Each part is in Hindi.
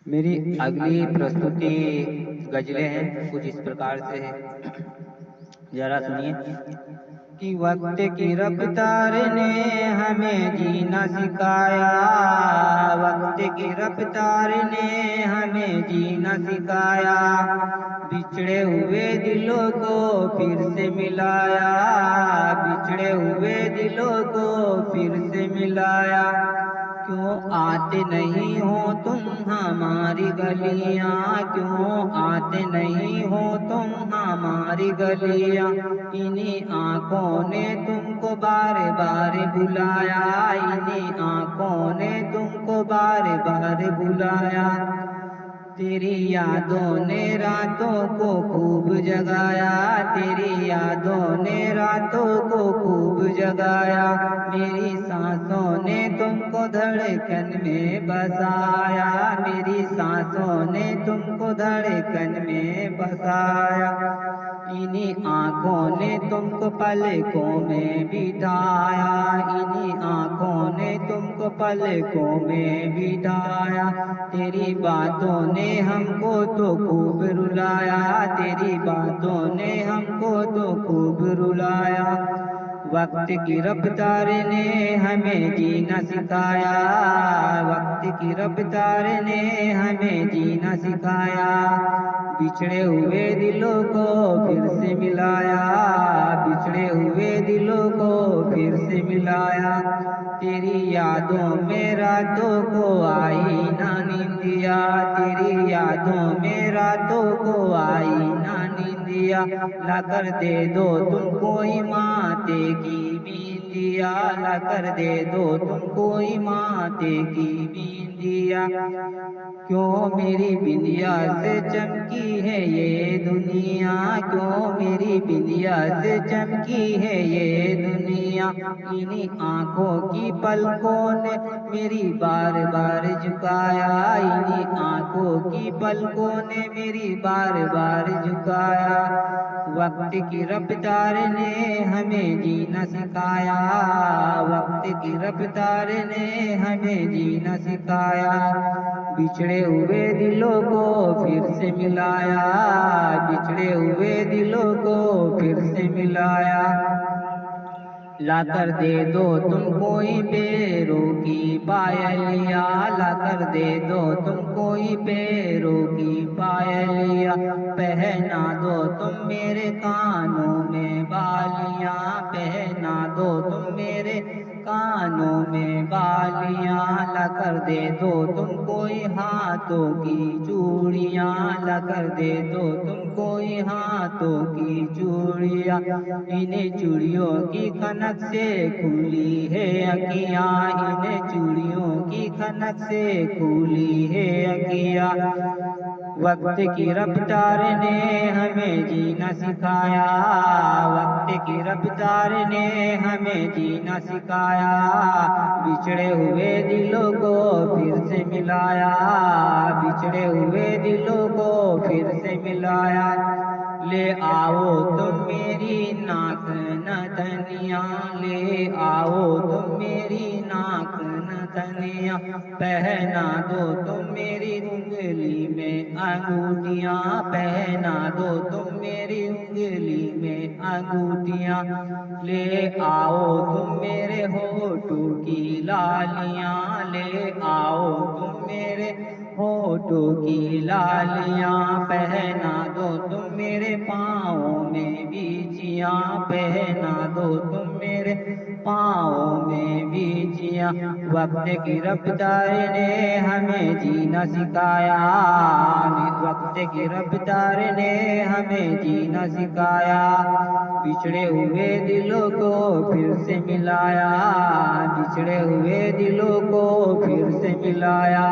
मेरी अगली प्रस्तुति गज़लें हैं, कुछ इस प्रकार से है, ज़रा सुनिए। कि वक्त की रफ्तार ने हमें जीना सिखाया, वक्त की रफ्तार ने हमें जीना सिखाया, बिछड़े हुए दिलों को फिर से मिलाया, बिछड़े हुए दिलों को फिर से मिलाया। क्यों आते नहीं हो तुम हमारी गलियां, क्यों आते नहीं हो तुम हमारी गलियां, इन्हीं आंखों ने तुमको बार बार बुलाया, इन्हीं आंखों ने तुमको बार बार बुलाया। तेरी यादों ने रातों को खूब जगाया, तेरी यादों ने रातों को खूब जगाया, मेरी सांसों ने तुमको धड़कन में बसाया, मेरी सांसों ने तुमको धड़कन में बसाया। इन्हीं आँखों ने तुमको पलकों में बिठाया, इन्हीं आँखों ने तुमको पलकों में बिठाया। तेरी बातों ने हमको तो खूब रुलाया, तेरी बातों ने हमको तो खूब रुलाया। वक्त की रफ्तार ने हमें जीना सिखाया, वक्त की रफ्तार ने हमें जीना सिखाया, बिछड़े हुए दिलों को फिर से मिलाया, बिछड़े हुए दिलों को फिर से मिलाया। तेरी यादों में रातों को आई ना नींदिया, तेरी यादों में रातों को आई ना नींदिया, ला कर दे दो तुम कोई माते की बिंदिया, ला कर दे दो तुम कोई माते की बिंदिया। क्यों मेरी बिंदिया से चमकी है ये दुनिया, क्यों मेरी बिंदिया से चमकी है ये दुनिया, इन्हीं आँखों की पलकों ने मेरी बार बार झुकाया, इन्हीं आँखों की पलकों ने मेरी बार बार झुकाया। वक्त की रफ्तार ने हमें जीना सिखाया, वक्त की रफ्तार ने हमें जीना सिखाया, बिछड़े हुए दिलों को फिर से मिलाया, बिछड़े हुए दिलों को फिर से मिलाया। लाकर दे दो तुम कोई पैरों की पायलिया, लाकर दे दो तुम कोई पैरों की पायलिया, पहना दो तुम मेरे कानों में बालियां, पहना दो तुम मेरे कानों में बालियां, लाकर दे दो तुम कोई हाथों की चूड़ियां, लाकर दे दो तुम कोई हाथों की चूड़ियां, इन्हें चूड़ियों की खनक से खुली है अखियां, इन्हें चूड़ियों की खनक से खुली है अखियां। वक्त की रफ्तार ने हमें जीना सिखाया, वक्त की रफ्तार ने हमें जीना सिखाया, बिछड़े हुए दिलों को फिर से मिलाया, बिछड़े हुए दिलों को फिर से मिलाया। ले आओ तुम मेरी नाक नथनिया, ले आओ तुम मेरी नाक नथनिया, पहना दो तुम मेरी उंगली में अंगूठियां, पहना दो तुम मेरी उंगली में अंगूठियां, ले आओ तुम मेरे होठों की लालियां, ले आओ तुम मेरे होठों की लालियां, पहना दो तुम मेरे पाँवों में बीचियां, पहना दो तुम मेरे पाँवों में बीचियां। वक्त की रफ्तार ने हमें जीना सिखाया, वक्त की रफ्तार ने हमें जीना सिखाया, बिछड़े हुए दिलों को फिर से मिलाया, बिछड़े हुए दिलों को फिर से मिलाया।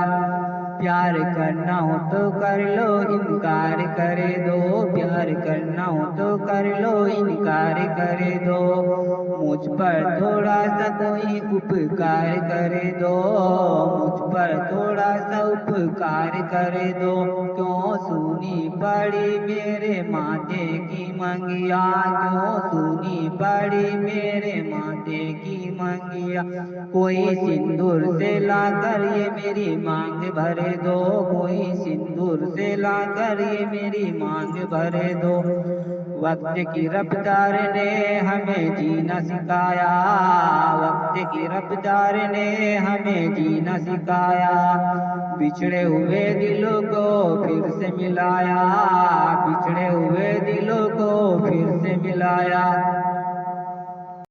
प्यार करना हो तो कर लो, इनकार करे दो, प्यार करना हो तो कर लो, इनकार करे दो, मुझ पर थोड़ा सा कोई उपकार करे दो, मुझ पर थोड़ा सा उपकार करे दो। क्यों सूनी पड़ी मेरे माथे की मंगिया, क्यों सूनी पड़ी मेरे माथे की मंगिया, कोई सिंदूर से लाकर ये मेरी मांग भर दो, कोई सिंदूर से लाकर ये मेरी मांग भर दो। वक्त की रफ्तार ने हमें जीना सिखाया, वक्त की रफ्तार ने हमें जीना सिखाया। बिछड़े हुए दिलों को फिर से मिलाया, बिछड़े हुए दिलों को फिर से मिलाया।